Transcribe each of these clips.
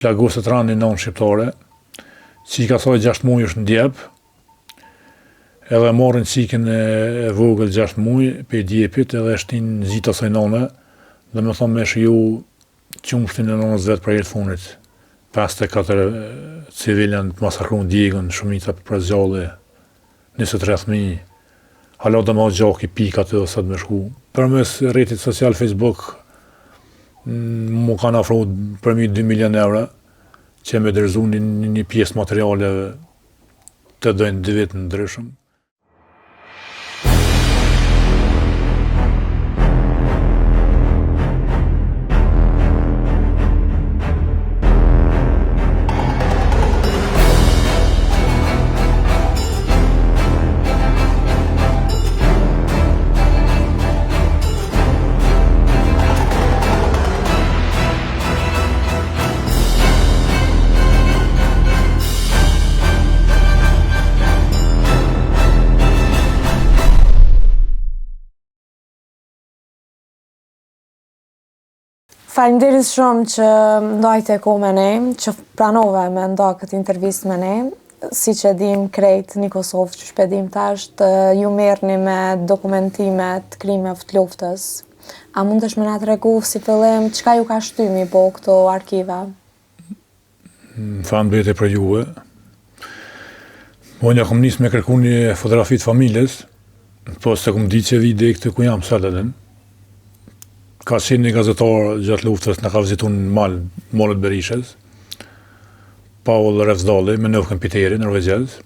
Plagosët rani non shqiptare, qika saj 6 muaj është në djep, edhe marrin qikën e vogël 6 muaj, pe djepit, edhe shtin zita saj nane, dhe me thonë me shiju qumshtin e nanës vetë për jetë funit. 54 civilën të masakruan djegën, shumica për zjalli, 23.000, hala dhe ma gjaki pikat edhe sot me shku. Për mes rrjetit social Facebook, mu kanë afru përmi 2 milion euro, që me dërzu një pjesë materiale të dojnë 2 vit në ndryshëm. Faleminderit shumë që ndajte kohë me ne, që pranove me nda këtë intervistë me ne. Si që dim krejt një Kosovë që shpedim tash, ju merrni me dokumentimet krimeve të luftës. A mundesh me na tregu si fillim çka ju ka shtymi po këto arkiva? Faleminderit për juve. Unë kom nis me kërku një fotografi të familjes, po se kom ditë që vide këtë ku jam sëllën. Ka qenë një gazetar gjatë luftës në ka vizitun malët Berishës, Paul Revzdali, me Nëv Kompiteri, norvegjez.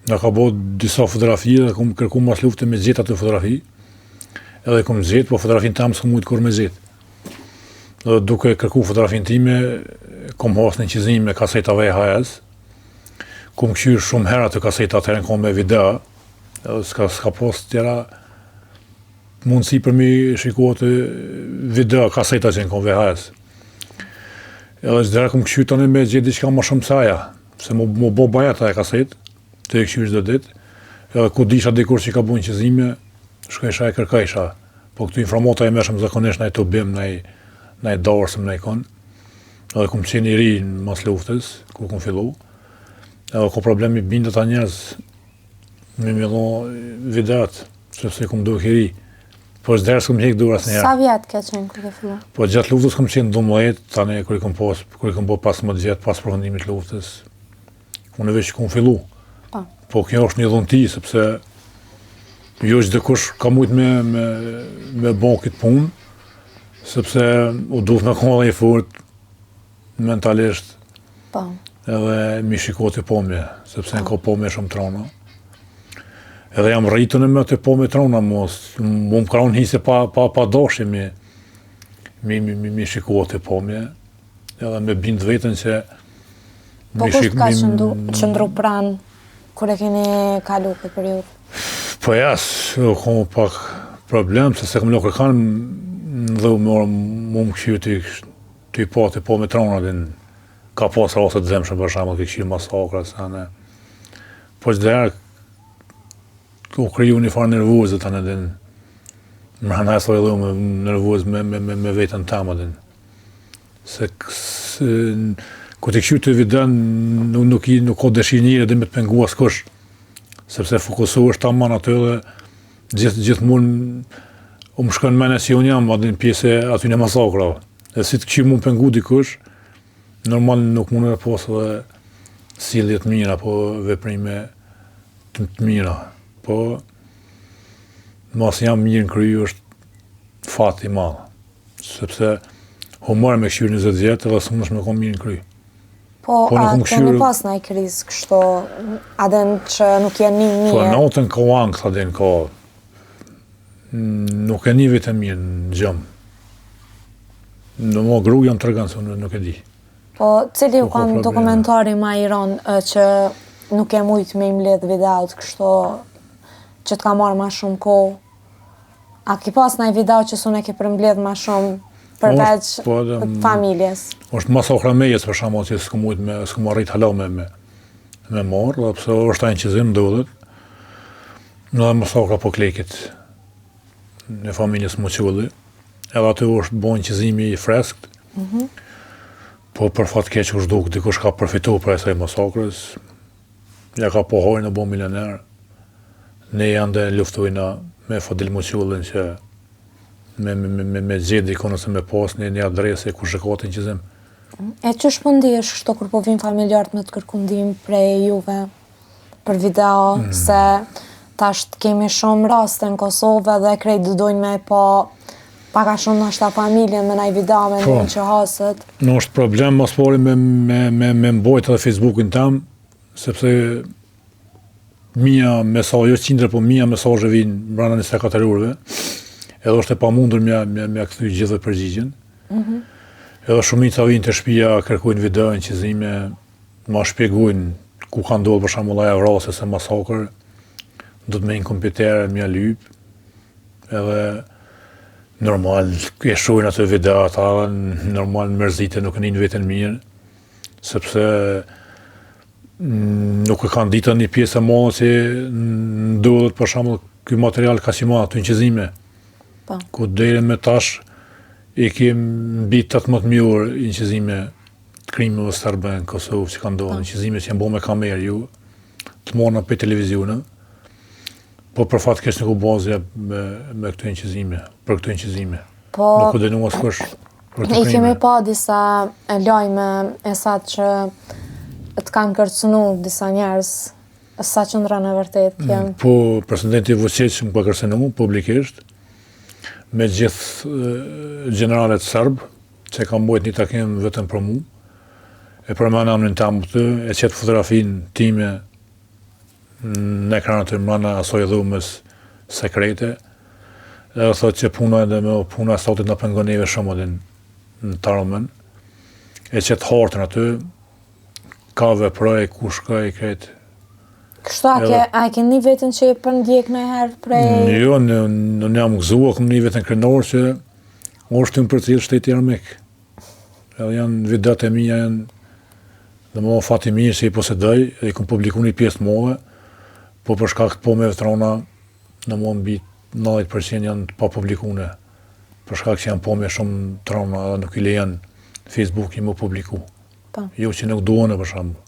Në ka bo disa fotografi dhe kom kërku mas luftë me zjetë atë fotografi, edhe kom zjetë, po fotografin tam s'kom mujtë kur me zjetë. Dhe duke kërku fotografin time, kom has një qizim me kaseta VHS, kom këshyrë shumë herë atë kaseta të herën kom me video, edhe s'ka post tjera mundësi për mi shikohet video kaseta që në kom VHS. Edhe që dhera kom këshyrë tani me gjithë diçka ma shumë saja, se mu bo baja ta e kaset, të e këshyrë çdo ditë, edhe ku disha dikur që ka bu një qizime, shkojsha e kërkajsha, po këtu informata e meshëm zakonisht na i të bim, na i darsëm, na i kon, edhe kom qenë i ri në mas luftës, ku kom fillu, edhe ko problemi bindet ta njerëz me millo videat, sepse kom duke i ri. Po s'derë s'kom hek dur asnjëherë. Sa vjet ke qenë kur ke filluar? Po gjatë luftës kom qenë 12, tani kur i kom bo 15 vjet pas përfundimit të luftës. Unë veç kom fillu. Po kjo është një dhunti, sepse jo çdo kush ka mujt me bo këtë punë, sepse u duhet me kolla i fort mentalisht. Po. Edhe mi shikoti pomje, sepse në ka pomje shumë trona. Edhe jam rritën e me të po me trona, mu më kraun hise pa dashje mi shikohet të pomje, edhe me bind vetën që... Po kusht ka qëndru pranë, kur e keni kalu këtë periudhë? Po jas, kom pak problem, se kom lukër kanë, dhe mu më këshirë të i po me trona, ka pas raset zemshën për shamë, të këshirë masakra, po që dhe u kriju një farë nervozë të në din, më hana e soj edhe me nervozë me vetën tamë din. Se ku t'i këshu të videon, nuk ka dëshirë njëre dhe me të pengu askush, sepse fokusohesh ta man atë dhe gjithmonë u më shkën mene si unë jam, adin pjesë aty në masakra. E si të këshu mu pengu dikush, normal nuk mune e posë dhe sjellje të mira, po veprime të mira. Po, mas jam mirë në kryu është fat i madh, sepse humor me këshyrë 20 vjetë edhe së mësh me kom mirë në kryu. Po, a keni pas në i krizë kështu, aden që nuk janë një mirë? Po, natën ka angth, aden ka, nuk e një vetë mirë në gjëmë. Në më gru jam të rëganë, se nuk e di. Po, cili u kanë dokumentari ma i ronë që nuk e mujtë me i mbledh videot kështu, që t'ka marrë ma shumë kohë? A ki pas në i video që s'unë e ke përmbledh ma shumë përveç familjes? është masakra mejes për shkak që s'kom arrit hala me marrë, dhe pse është ajnë qizim ndodhet. Në masakra po klekit në familjes Muqulli, edhe aty është bën qizimi i freskt. Po për fat keq kush duk dikush ka përfituar për asaj masakrës, ja ka pohojnë në bo milioner. Ne janë luftojna me Fadil Muqullin që me zgjedh dikon ose me pas një adresë ku shikotin që zem. E që shpëndihesh kështu kur po vin familjarët me të kërku ndihmë prej juve për video, se tash kemi shumë raste në Kosovë dhe krejt dojnë me po paka shumë nashta familjen me naj video me një që hasët. Në është problem mas pari me mbojt edhe Facebookin tam, sepse mija mesazhe, jo qindra, po mija mesazhe vinë brana 24 orëve, edhe është e pamundur mja këthy gjithë përgjigjen. Edhe shumica vinë të shtëpia, kërkojnë video në qizime, ma shpjegojnë ku ka ndodhur për shembull ajo vrasje se masakër, do të me inkompetere, mja lyp, edhe normal, e shohin atë video ata, normal mërzite nuk njën vetën mirë, sepse nuk e kanë ditë një pjesë e madhe që ndodhet për shembull ky material ka qenë aty në qizime. Ku deri me tash i kem mbi 18.000 orë inqizime të krimeve serbe në Kosovë që kanë ndodhur, inqizime që janë bërë me kamerë ju, të marrë për televizionin, po për fat keq nuk u bazë me këto inqizime, për këto inqizime. Nuk u dënuar askush për të krime. I kemi pa disa lajme e sa që të kanë kërcënu disa njerëz, sa qëndra në vërtet kem. Po presidenti Vučić më ka kërcënu publikisht, me gjithë generalet serb, që ka mbojt një takim vetëm për mu, e përmana emrin tam këtë, e qetë fotografin time në ekranët të mrana asoj dhumës sekrete, edhe thot që puna e sotit në pengoneve shumë edhe në Tarmen, e qetë hartën aty, ka veproj, ku shkoj, kretë. Kështu a ke një vetën që e përndjek në herë prej... Jo, në jam gëzua, kom një vetën krenor që është të më për cilë shteti armik. Edhe janë videot e mija, dhe më fati mirë që i posedoj, dhe i kom publiku një pjesë mëve, po për shkak të po me vetrona, në më mbi 90% janë pa publikune, për shkak që janë po me shumë trona, dhe nuk i lejen Facebook i më publiku. Jo që nuk duone për shambu.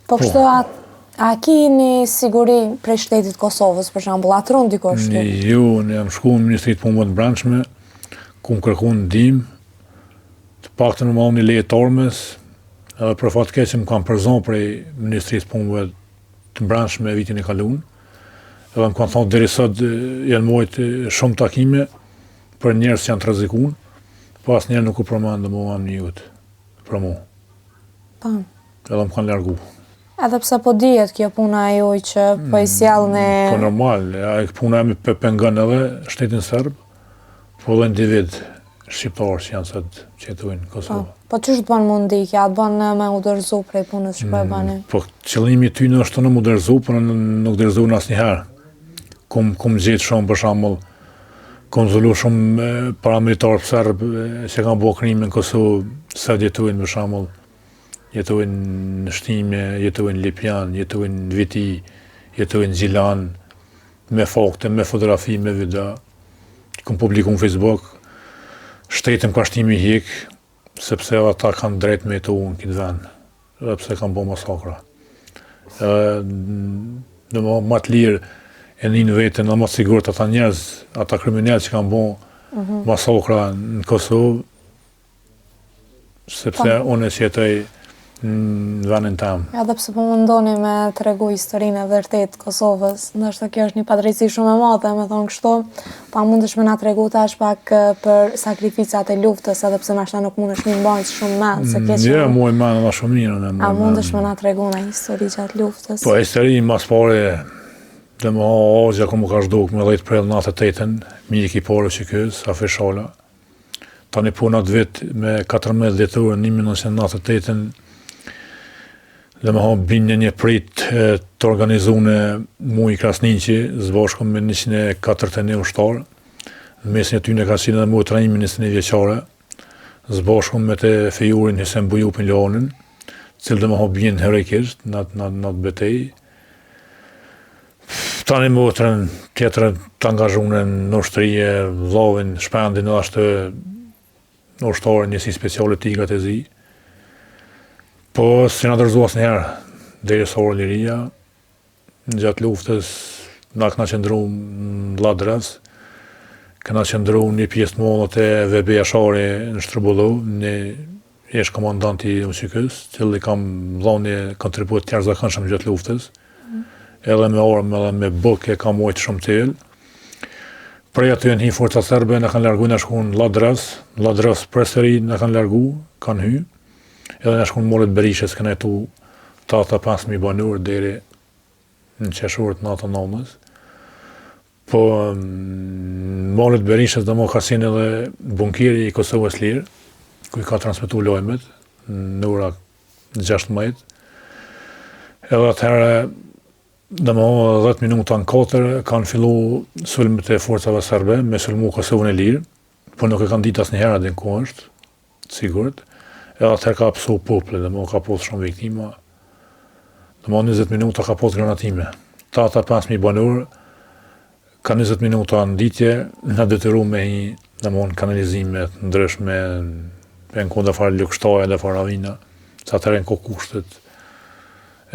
Po kështu a ki një siguri prej shtetit Kosovës, për shembull, atëron dikosh këtu? Jo, ne jam shku në Ministritë Punëve të Brendshme, ku më kërkon ndihmë, të paktën më marrë një leje të armës, edhe për fat keq që më kanë përzon prej Ministrisë Punëve të Brendshme vitin e kaluar, edhe më kanë thonë deri sot janë mojt shumë takime për njerëz që janë të rrezikuar, po asnjëherë nuk u përmend mua një jutë për mua. Po. Edhe më kanë largu. Edhe pse po dihet kjo puna e juaj që po i sjellni... Po normal, puna e mi pengon edhe shtetin serb, po edhe individ shqiptar që janë sot që jetojnë në Kosovë. Po ç'është bën mundikja, të bën me u dorëzu prej punës që po e bani? Po qëllimi i ty në është të në mu dorëzu, por nuk dorëzu në asnjëherë. Kum gjetë shumë për shembull, kum zullu shumë paramilitarë serb që kanë bërë krime në Kosovë, sa jetojnë për shembull. Jetojnë në Shtime, jetojnë në Lipjan, jetojnë në Viti, jetojnë në Gjilan, me fakte, me fotografi, me video. Këm publiku në Facebook, shtetëm ka shtimi hik, sepse ata kanë drejt me jetu në këtë vend, edhe pse kanë bo masakra. Në më të lirë e një vetën, në më të sigurët ata njerëz, ata kriminell që kanë bo masakra në Kosovë, sepse unë që jetoj në vendin tam. Edhe pse po mundoni me tregu historinë e vërtet Kosovës, ndoshta kjo është një padrejtësi shumë e madhe, me thonë kështu, pa mundesh me na tregu tash pak për sakrificat e luftës, edhe pse nashta nuk mundesh me mbajt shumë mend se keq. Jo, mua i mend edhe shumë mirë. A mundesh me na tregu një histori gjatë luftës? Po histori mas pare, dhe më agja ku më ka zhduk me 10 prill 98-ën, mik i parë që kës, afishala. Tani punat vit me 14 dhjetor 1998-ën, dhe me ha binje një prit të organizune mu i Krasniqi, zbashku me 141 ushtarë, në mesin e tyne ka qenë edhe mu e trajnimi 21 vjeqare, zbashku me të fejurin Hysem Bujupin Lohanin, cilë dhe me ha binje heroikisht në atë betej. Tani mu e tjetër të angazhune në ushtrije, vllavin, shpendin, edhe ashtë ushtarë njësi speciale Tigrat e Zi. Po, si nga dërzu asnjëherë, deri sa orë liria, në gjatë luftës, na këna qëndru në Ladras, këna qëndru një pjesë të mollët e VB Ashari në Shtrëbullu, një ish komandanti i Mëshikës, cili kam dhënë një kontribut të jashtëzakonshëm gjatë luftës. Edhe me armë, edhe me bukë e kam ujtë shumë tillë. Prej aty në hi forca serbe, në kanë largu në shku në Ladras presëri në kanë largu, kanë hy. Edhe në shku në Molet Berishës, këna jetu 85.000 banor deri në qeshur të natën nënës. Po, Molet Berishës dhe mo ka sin edhe bunkeri i Kosovës Lirë, ku i ka transmitu lojmet në ora 16. Edhe atëherë, dhe më 10 minuta në 4, kanë fillu sulmet e forcave serbe, me sulmu Kosovën e Lirë, po nuk e kanë ditë asnjëherë dhe në ku është, sigurt. Edhe atëherë ka pësu pople, dhe më ka posë shumë viktima. Dhe më 20 minuta ka posë granatime. 85.000 banor, ka 20 minuta në ditje, në detyru me hi, dhe më në kanalizimet, ndryshme, në ku dhe farë lukshtaja dhe farë avina, sa të rejnë ko kushtet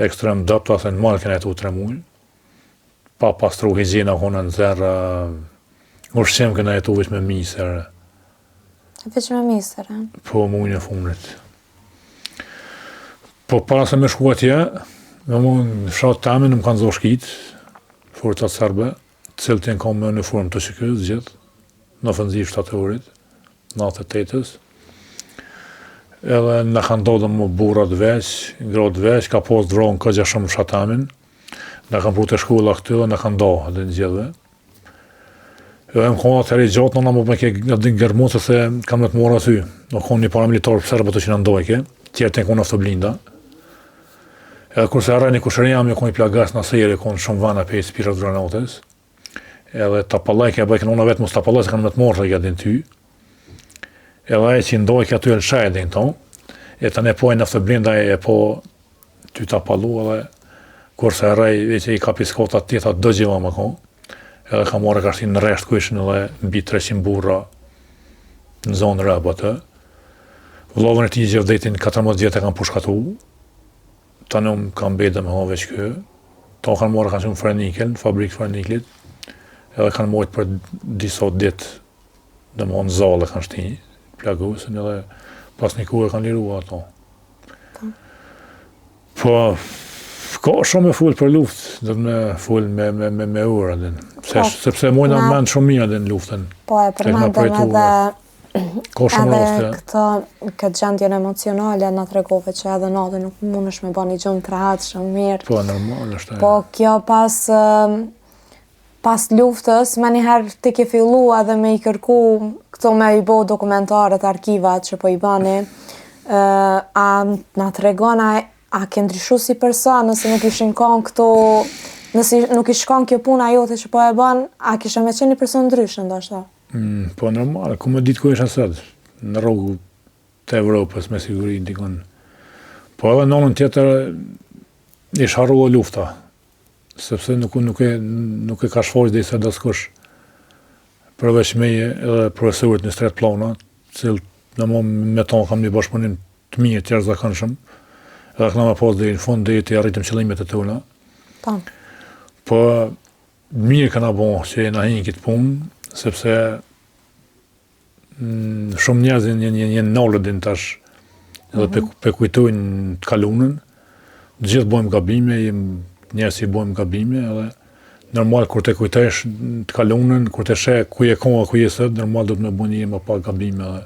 ekstrem dëpta, se në malë kena jetu 3 muaj. Pa pastru higjena kona në zerë, ushqim kena jetu veç me misër. Veç me misër, e? Po, mujnë e fundit. Po, para se me shku atje, me mu në fshatë të amin, më kanë zohë shkit, forcat serbe, cilë të në kam me uniform të shikës, gjithë, në ofenziv shtatorit, natë të 8-ës. Edhe në kanë dodhën më burat veç, gratë veç, ka posë dhronë këgja shumë shatamin, në kanë pru të shkolla këtë dhe në kanë dohë dhe në gjithve. Edhe më konë atëheri gjatë nëna më me ke gërmutë se kam në të mora ty, në konë një paramilitarë për serbë të që në ndojke, tjerë të në konë aftë Edhe kurse arrej një kushërinja më konë i plagas në sejre, konë shumë vana për i spirat granatës. Edhe tapallajke e bëjkën ona vetë mos tapallaj se kanë me të morë që din ty. Edhe ai që ndojke aty e lëshaj din tonë, e të ne pojnë aftë blinda e po ty tapallu edhe kurse arrej veç i ka piskota tjeta do gjiva më konë. Edhe ka marrë ka shtin në resht ku ishin edhe mbi 300 burra në zonë rëbë atë. Vllovën e tij Gjevdetin 14 vjetë e kanë pushkatu. Tani unë kam bejtë me veç kë. Ta kanë marrë kanë shumë frenikel, fabrikë freniklit. Edhe kanë mojtë për disa ditë dhe më në zale kanë shti, plagusën edhe pas një kohë kanë lirua ato. Po, ka shumë e full për luftë, dhe me full me ura, sepse mojna mend shumë mirë në luftën. Po, e përmendëm edhe ka shumë edhe këtë gjendjen emocionale na tregove që edhe natë nuk mundesh me bani gjumë të rahat shumë mirë. Po, normal është. Po, kjo pas luftës, me njëherë ti ke fillu edhe me i kërku këto me i bo dokumentarët, arkivat që po i bani, a na tregona a ke ndryshu si person, nëse nuk ishin kanë këto, nëse nuk ish kanë kjo puna jote që po e ban, a kishe me qenë një person ndryshë, ndoshta? Po normal, ku me ditë ku isha sëtë, në rrugë të Evropës me siguri ndikon. Po edhe nonën tjetër ish harrua lufta, sepse nuk e ka shfaqë dhe i se daskush përveç meje edhe profesorit në stret plana, cilë në më me tonë kam një bashkëpunim të mirë të jashtëzakonshëm, edhe këna me pas dhe i në fund dhe i të arritëm qëllimet e tona. Po mirë këna bo që e na hinë këtë punë, sepse shumë njerëzin jenë nalëdin tash edhe pe kujtojnë të kalunën, gjithë bojmë gabime, njerëz i bojmë gabime, edhe normal kur të kujtojsh të kalunën, kur të sheh ku je koha, ku je sot, normal do të më bëni më pak gabime edhe.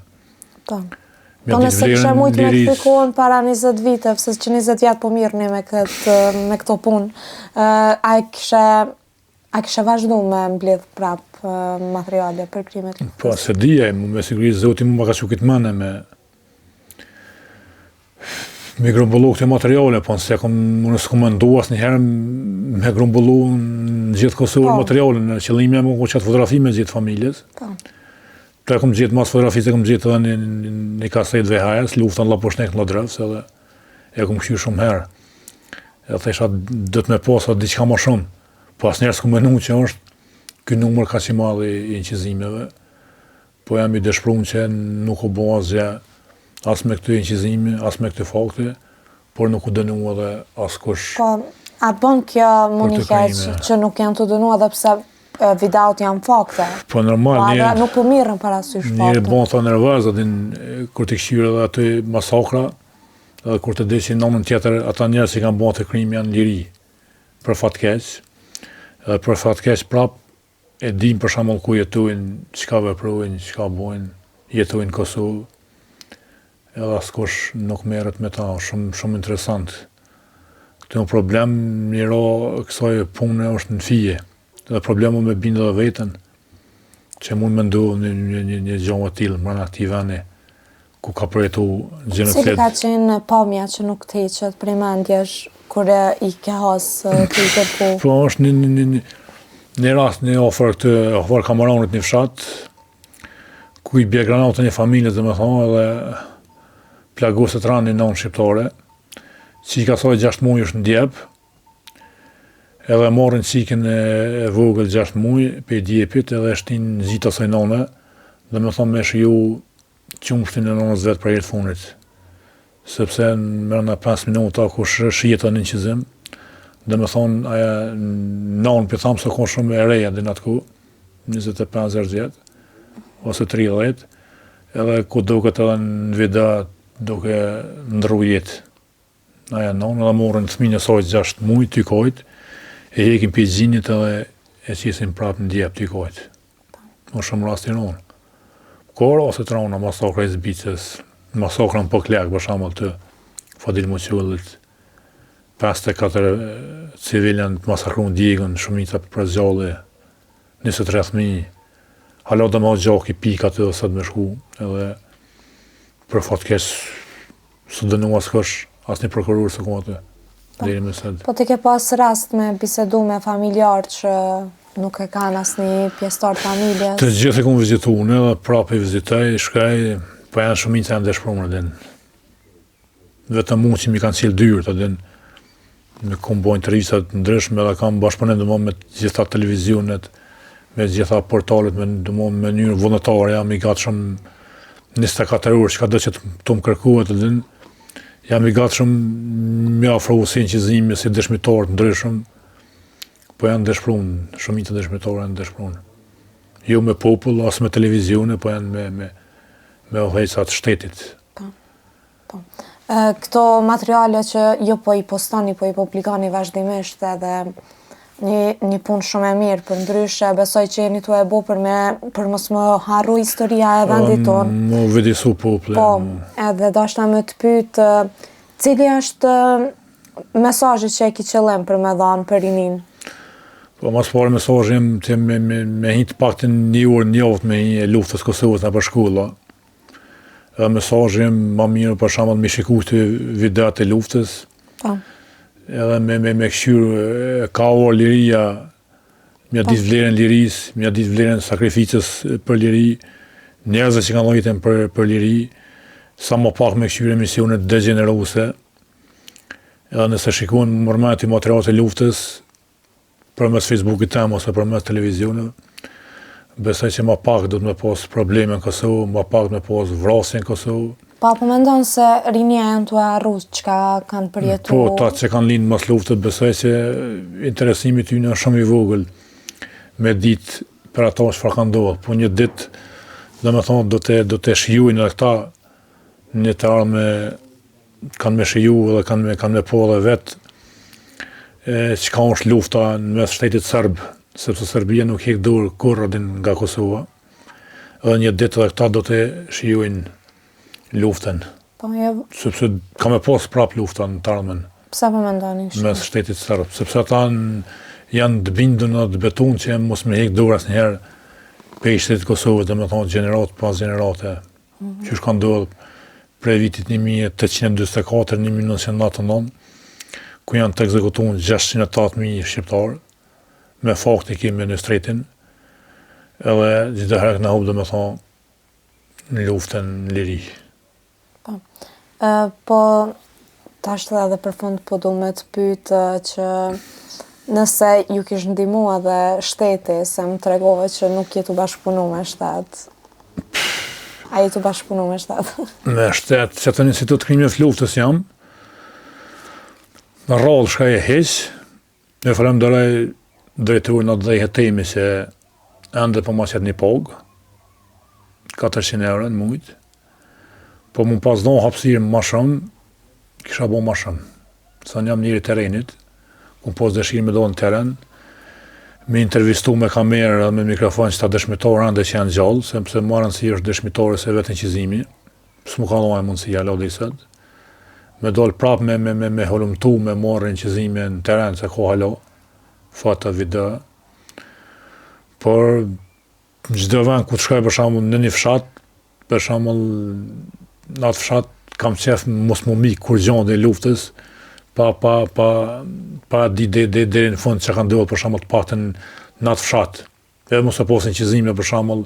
Po nëse kishe mujtë me të fikohen para 20 viteve, se që 20 vjetë po mirëni me këto punë, a kishe vazhdu me mbledh prap materiale për krimet? Po, se dhije, me siguri zoti më ka që këtë mene me grumbullu këte materiale, po nëse unë s'kom mendu asnjëherë me grumbullu në gjithë Kosovën materiale, në qëllimi më ku qatë fotografi me gjithë familjes. Të e kom gjithë mas fotografisë, e kom gjithë edhe një kaset VHS, luftën la poshnek në Ladrës, edhe e kom këshu shumë herë. E thesha dhëtë me posa diqka ma shumë, po asë njerë s'kom menu që është këj numër ka që madhe i inqizimeve. po jam i dëshpëruar që nuk u bë asgjë, as me këtë inqizime, as me këtë fakte, por nuk u dënua edhe askush. Po, a bën kjo më një keq krime. që nuk janë të dënuar edhe pse videot janë fakte? Po normal, Po edhe nuk po mirën parasysh njëri fakte. bon të nervëz, kur të këshyrë edhe aty masakra, edhe kur të desin nënën tjetër, ata njerëz që kanë bën të krim janë liri, për fat keq. Edhe për fat keq prap e dim për shembull ku jetojnë, çka veprojnë, çka bojnë, jetojnë në Kosovë. Edhe askush nuk merret me ta, shumë interesant. Këtë një problem njëro kësaj pune është në fije. Dhe problemu me bindë dhe vetën, që mund me ndu një gjomë të tillë mbrana këtij vendi, ku ka përjetu gjenocid. Cili ka qenë pamja që nuk të heqet prej mendjesh kur i ke has të i kërku? Po është një rast, një ofër kamaronit një fshat, ku i bje granatën një familje, dhe me thonë, edhe plagoset ranë një nënë shqiptare, që i ka thoj 6 muaj është në Djep, edhe morën qikin e vogël 6 muaj pe Djepit, edhe shtin zita saj nëne, dhe me thonë me shiju qumshtin e nënës vetë për jetë funit. Sepse në mërëna 5 minuta ku shijet në inqizim, dhe me thonë aja nënë për thamë se konë shumë e reja dhe në atë ku, 25-30 vjetë, ose 30, edhe ku duket edhe në vida duke ndru jetë. Aja nënë, edhe morën fëmijën e saj 6 muaj, tykojt, e hekin për gjinjit edhe e qisin prapë në Djep tykojt. Më shumë rast i nënë. Kor ose të rona, masakra i Zbicës, masakra në Poklek, për shembull të Fadil Muqullit, 54 civilian të masakruan Djegën, shumica për zgjalli, 23 fëmijë. Hala do më gjaki pika aty dhe sa të me shku, edhe për fat keq së dënua s'kash asnjë prokuror së kom aty. Deri më sot. Po të ke pas rast me bisedu me familjar që nuk e kanë asnjë pjesëtar të familjes? Të gjithë e kom vizitu unë, edhe prapë i vizitoj, shkaj, po janë shumica janë dëshpëruar din. Vetëm mund që mi kanë qelë dyrë, të din, me kom bojnë intervistat të ndryshme, edhe kam bashkëpunim domosdoshmë me gjitha televizionet, me gjitha portalet, me mënyrë vullnetare, jam i gatshëm 24 orë, çka do që të më kërkuat, të din, jam i gatshëm me afro si inqizimi, si dëshmitar të ndryshëm, po janë dëshpëruar, shumica dëshmitarë janë dëshpëruar. Jo me popull, as me televizione, po janë me udhëheqësa të shtetit. Po. Këto materiale që jo po i postoni, po i publikoni vazhdimisht edhe një punë shumë e mirë për ndryshe, besoj që jeni tu e bo për mos më harru historia e vendit tonë. Më vëdisu popullin. Po, edhe dashta me të pyet, cili është mesazhi që e ki qëllim për me dhanë për rinin? Po, mas pare mesazhi të me hitë paktin një orë njavët me një luftës Kosovës në për shkolla. Edhe mesazhi më mirë për shembull me shiku të videot e luftës. Po. Edhe me këshyrë ka orë liria, mja ditë vlerën liris, mja ditë vlerën sakrificës për liri, njerëzve që kanë lojtën për liri, sa më pak me këshyrë emisionet degeneruse, edhe nëse shikon mërmet i materialet e luftës, përmes Facebookit tem ose përmes televizionit, besoj që më pak do të me pas probleme në Kosovë, më pak do të me pas vrasje në Kosovë. Po mendon se rinia janë të arruz çka kanë përjetu? Po, ta që kanë linë mas luftët, besoj që interesimi ty në shumë i vogël me ditë për ato çfarë ka ndodhur. Po një ditë, do me thonë, do të shijojnë edhe këta një të ardhme kanë me shiju dhe kanë me po edhe vetë çka është lufta në mes shtetit serb, sepse Serbia nuk hek dorë kurrë nga Kosova. Edhe një ditë edhe këta do të shijojnë luftën. Po, jo. Sepse ka me pas prap lufta në të ardhmen. Pse po mendoni kështu? Mes shtetit serb, sepse ata janë të bindur në të betuar që mos me hek dorë asnjëherë pe shtetit Kosovës, dhe me thonë gjenerat pas gjenerate. Që ka ndodhur prej vitit 1844-1999, ku janë të ekzekutuar 608.000 shqiptarë, me fakti kemi në stretin, edhe gjithë herë këna hub, dhe me thonë në luftën në liri. Po, tash edhe për fund po du me të pyet që nëse ju kish ndihmu edhe shteti, se më tregove që nuk jetu bashkëpunu me shtet, A i të bashkëpunu me shtetë? Me shtetë, që të një institut krimeve të luftës jam, në rrallë shka e heqë, me falenderoj drejturin atë dhe i hetemi që ende po ma qëtë një pogë, 400 euro në mujtë, po mu pas do hapsirë ma shumë, kisha bo ma shumë. Sa njëm njëri terenit, ku pos dëshirë me do në teren, me intervistu me kamerë dhe me mikrofon që ta dëshmitorë ande që janë gjallë, sepse marën si është dëshmitore se vetën qizimi, së mu ka dojë mundësia lodi sëtë, me dollë prapë me holumtu, me marrin qizimi në teren, se ko halo, foto, video, por çdo vend ku të shkoj për shembull në një fshat, për shembull në atë fshat kam qef mos më mik kur gjanë dhe luftës, pa di deri në fund që ka ndodhur për shembull të paktën në atë fshat. Edhe mos e posin qizime për shembull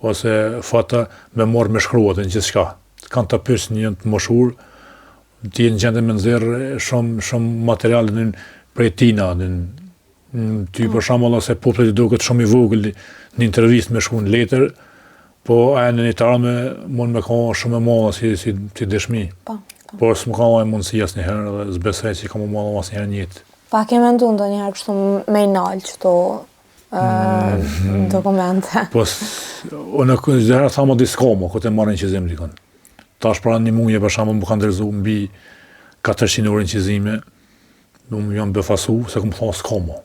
ose foto me marr me shkruat në gjithçka. Kanë të pyes një të moshur, ti në gjendje me nxjerr shumë material prej tina, ty për shembull ose populli duket shumë i vogël në intervistë me shkruan letër, po a në një tarme mund me ka shumë e madhe si dëshmi. Por s'më ka mundësi asnjëherë dhe s'besoj që ka më marrë asnjëherë në jetë. Pa ke mendu ndonjëherë kështu me i nalë qëto dokumente? Po, unë çdoherë thamë di s'kamo, ku të marrin qizim dikon. Tash para një muaji për shembull më kanë ndërzu mbi 400 orë qizime, unë jam befasu se kam thonë s'kamo.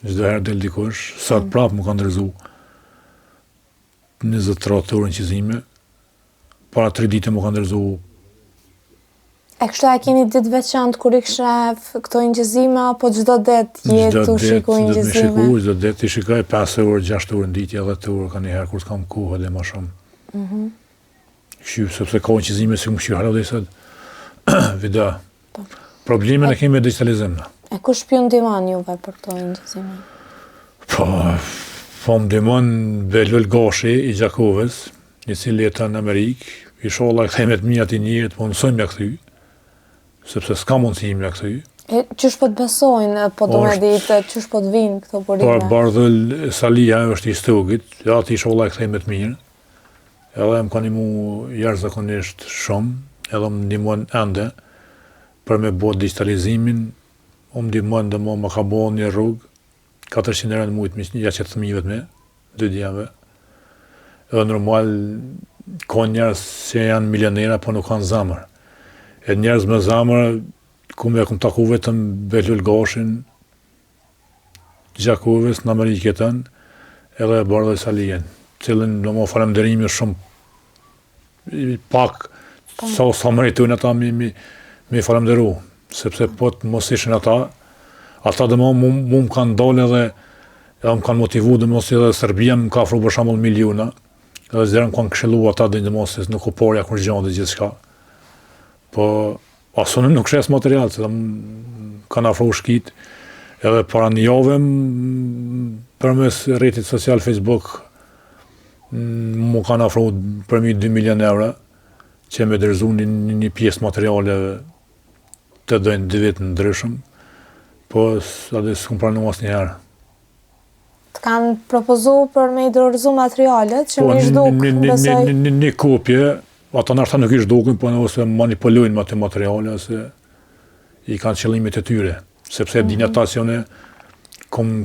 Çdoherë del dikush, sot prapë më kanë ndërzu 20-30 orë qizime, para 3 ditë më kanë ndërzu. E kështu e keni ditë veçantë kur I kshef këto injezime, apo çdo ditë jetë të shikoj injezime? Çdo ditë I shikoj 5 orë, 6 orë në ditë, 10 orë ka një herë kur s'kam kohë edhe më shumë. Kështu sepse ka injezime si më kështu hala dhe sot video. Problemin e kemi me digitalizim. E kush ju ndihmon juve për këto injezime? Po më ndihmon Belul Gashi I Gjakovës, I cili jeton në Amerikë, inshallah kthehet mirë aty njëri, po mësojmë ja kthy. Sepse s'ka mundësi me kthy. E çish po të besojnë, po do me ditë çish po të vinë këto burime. Po Bardhël Salia është I Stogit, ja aty inshallah kthehet mirë. Edhe më kanë ndihmu jashtëzakonisht shumë, edhe më ndihmon ende për me bë digitalizimin, më ndihmon dhe më ka bën një rrugë 400 euro në muaj, ja që të fëmijëve të me, 2 djemve. Edhe normal ka njerëz që janë milionera, po nuk kanë zemër. E njerëz me zemër, ku me kom taku vetëm Belul Gashin, Gjakovës në Amerikë jeton, edhe Bardhël Salien, cilën do më falënderimi shumë pak sa meritojnë ata mi falënderu, sepse po të mos ishin ata dhe mu më kanë dalë edhe më kanë motivu dhe mos edhe Serbia më ka afru për shembull miliona, edhe zërën kanë këshillu ata dhe në mos nuk u porja kur gjanë dhe gjithë shka. Po, asunën nuk shes material, se kanë afru shkit, edhe para një jave përmes rrjetit social Facebook mu kanë afru përmi 2 milion euro, që me dërzu një pjesë materiale të dojnë 2 vit në ndryshëm, po edhe s'kum pranu asnjëherë. Të kanë propozu për me I dorëzu materialet që me I zhduk, besoj? Një kopje, ata nështë nuk I zhdukin, po ose manipulojnë me atë materiale, ose I kanë qëllimit e tyre, sepse din ata që unë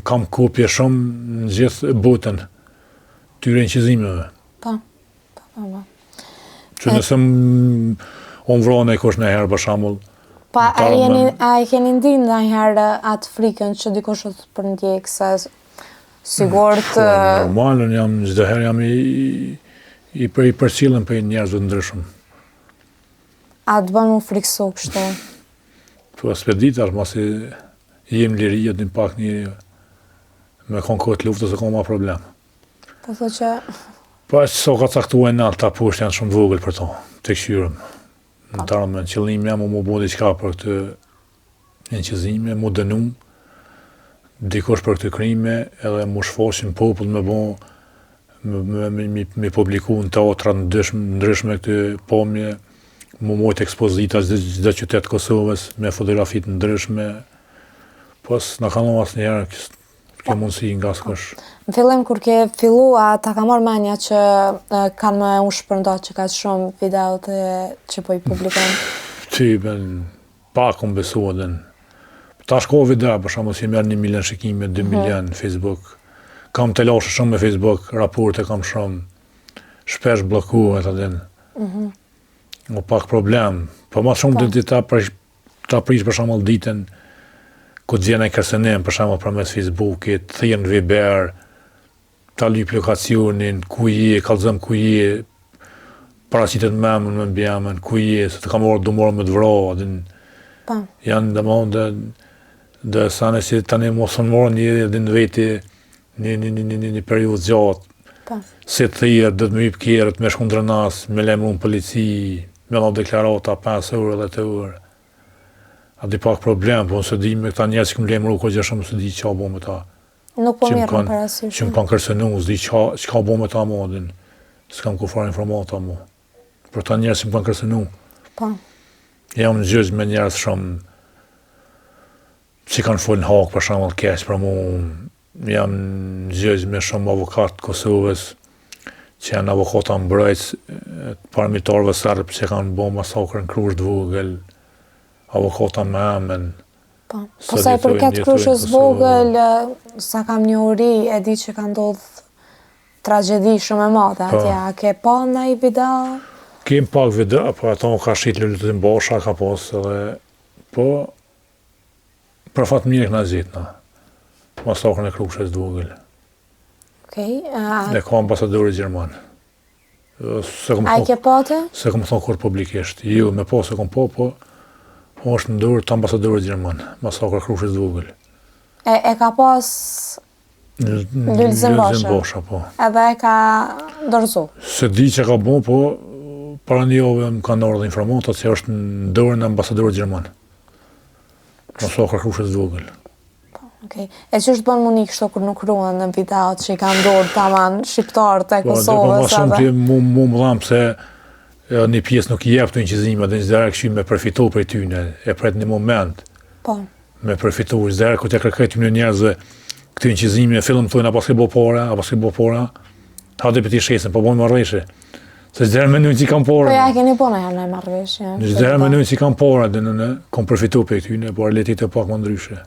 kam kopje shumë në gjithë botën, tyre në qizimeve. Pa. Që nëse unë vrone kush në herë, për shembull. Pa, a I keni ndinë ndonjëherë atë frikën që dikush të përndjek, se sigurt... Normal, unë jam çdo herë jam I përcjellën për njerëzve të ndryshëm. A të bën mu friksu kështu? Po s'pe ditë, mos I jem liria din pak një me konë kohë të luftës e ka ma problem. Po thë që... Po që so ka caktuar në ta poshtë janë shumë vogël për to, të këshyrëm. Në të arme, në qëllimi jam mu bo diqka për këtë inqizime, mu dënu, dikush për këtë krime, edhe mu shfaqin popull me bo, me publiku në teatrat ndryshme këtë pomje, mu mojt ekspozita çdo qytet Kosovës, me fotografit ndryshme, pos në kanë asnjëherë kjo mundësi nga s'kush. Në fillim kur ke fillua, ta ka marrë menja që kanë me unë shpërndat që ka shumë videot që po i publikon. Pak unë besu edhe. Ta shko video, për shumë si merë 1 milion shikime, 2 milion në Facebook. Kam të lashe shumë me Facebook, raporte kam shumë, shpesh blokuhet edhe. O pak problem. Po ma shumë të ta prish për shumë ditën, ku të vjen e kërsenim, për shumë për mes Facebookit, thirën Viber, ta lyp lokacionin, ku je, kalzëm ku je, paracitet memën, me mbjemën, ku je, se të kam orë du morë me të vro, janë dhe sane si tani mosën morë një në veti një periud gjatë, si të thirë, dhe të më hypë kjerët, me shku ndrënas, me lemru në polici, me la deklarata 5 orë dhe 10 orë. A di pak problem, po nëse di me këta njerë që këmë lemru, ko gjë shumë se di qa bo me ta. Nuk po mirë në parasysh. Që më kanë kërcenu, s'di që ka bo me ta modin, s'kam ku farë informata mu. Për ta njerë që më kanë kërcenu. Jam në gjyq me njerës shumë që kanë folën hakë për shumë të keq për mu. Jam në gjyq me shumë avokatë Kosovës që janë avokata mbrojtës paramitarëve serbë që kanë bo masakrën Krushë Vogël, avokata me emën. Po sa i përket Krushës Vogël, sa kam një uri, e di që ka ndodhë tragedi shumë e madhe atje. A ke pa në i video? Kem pak video, po ato ka shqit lullutin Basha, ka pas edhe, po, për fatë mirë këna zitna, masakrën e Krushës Vogël. Ne ka ambasadori Gjerman. A i ke pate? Se kom thonë kur publikisht. Jo, me po se kom po është në dorë të ambasadori Gjerman, masakrën e Krushës Vogël. E ka pas Lulzim Basha, po. Edhe e ka dorëzu? Se di që ka bo, po, para një ove më kanë ardhur informata që është në dorën e ambasadorit Gjerman. Masakrën e Krushës Vogël. E që është bënë më një kështu kur nuk ruan në videot që i kanë dorë taman shqiptarët e Kosovës? Po, ma shumë që mu më dhamë se një pjesë nuk i jep të inqizime dhe një zdere kështu me përfitu për tyne, e pret një moment me përfitu, zdere ku të kërkaj ty në njerëzve këtë inqizime, fillëm të thujnë a pas ke bo pora, hajde për ti shesin, po bojnë marrëveshje. Se zdere me nëjnë që i kam pora. Po ja keni po në herë në marrëveshje. Zdere me nëjnë që i kam pora dhe në kom përfitu për tyne, por letit e pak më ndryshe.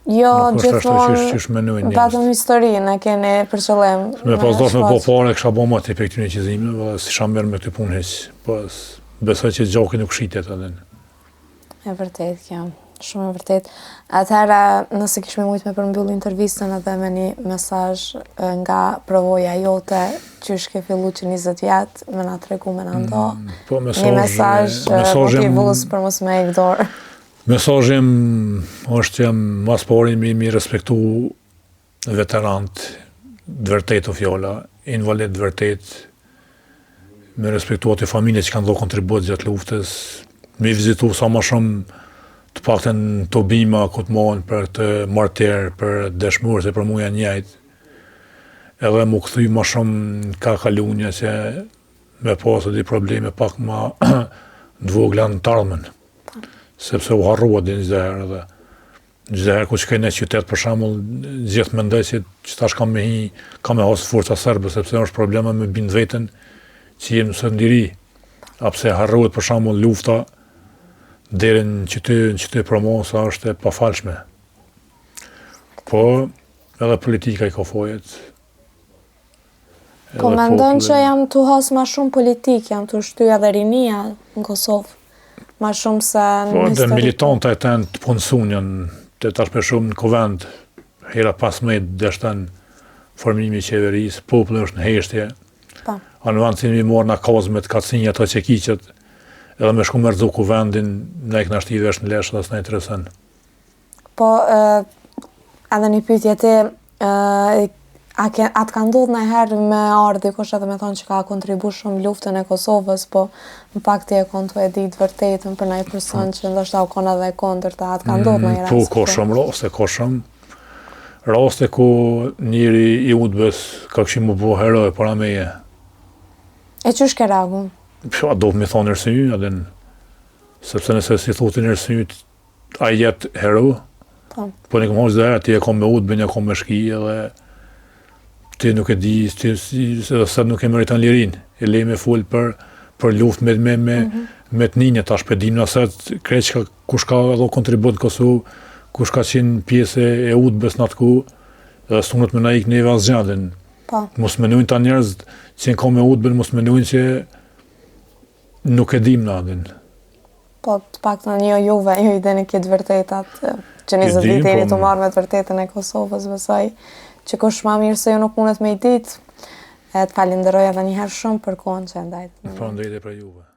Jo, gjithmonë vetëm historinë e keni për qëllim. Me pas dosh me bo pare, kësha bo ma të i për këtyne qizime, si sham merë me këtë punë heq, pas besoj që gjoki nuk shqitet edhe. E vërtet kjo, shumë e vërtet. Atëherë, nëse kishme mujtë me përmbyll intervistën edhe me një mesazh nga përvoja jote, që shke fillu që 20 vjetë, me na tregu, me na ndo, një mesazh motivues për mos me e dorë. Mesazhem është jam mas pari mi respektu veterant, vërtet o fjolla, invalid vërtet, me respektu atë familje që kanë dho kontribut gjatë luftës, me vizitu sa ma shumë të pakten të bima ku të mohën për të martir, për dëshmur, se për mu janë njajt, edhe mu këthy ma shumë ka kalunja që me pasë di probleme pak ma dvogla në tarmen. Sepse u harrua dhe një dhe Çdo herë ku shkoj në qytet për shembull, gjithë mendoj se tash kam me hasë forca serbe sepse është problema me bind veten që jem së ndiri. A pse harrohet për shembull lufta deri në qytet Promosa është e pafalshme. Po edhe politika i ka fojet. Po mendon që jam të has ma shumë politik, jam të shtyja dhe rinia në Kosovë, ma shumë se në po, histori. Po, militanta e ten të punësunjën, të tash për shumë në Kovend, hera 15 deshten formimi i qeverisë, populli është në heshtje. A në vend që mi morë në kazmet, kacinja, ato që kiqet, edhe me shku me rëzu Kovendin, ne i këna shtive është në leshë dhe s'na interesën. Po, edhe një pyetje ti, atë ka ndodhë në herë me ardhë dikush edhe me thonë që ka kontribu shumë luftën e Kosovës, po në pak ti e konë të edit vërtetën për nëjë person që ndoshta u konë edhe kondër të atë ka ndodhë në i rast. Po, ka shumë raste ku njëri i udbës ka këshim më bo heroj para meje. E qysh ke reagu? A do të mi thonë nërësynjë, adin, sepse nëse si thotë nërësynjë, a jetë hero, po një këmë hoqë dhe herë, ti e kom me udbën, e kom me shki, edhe ti nuk e di, se nuk e meriton lirin. E le me fol për luftë me të ninja, tash për dim nësët krejt kush ka edhe kontribut në Kosovë, kush ka qenë pjesë e udhbes në atëku, dhe sunët me na ik neve asgjallin. Mos menojnë ta njerëz që ka me udhben, mos menojnë që nuk e dim na adhin. Po, të paktën jo juve, ju i deni këtë vërtetat, që 20 vite jeni të marrë me të vërtetën e Kosovës, besoj që kush ma mirë se ju nuk mundet me i ditë, e të falenderoj edhe njëherë shumë për kohën që e ndajtë. Faleminderit për juve.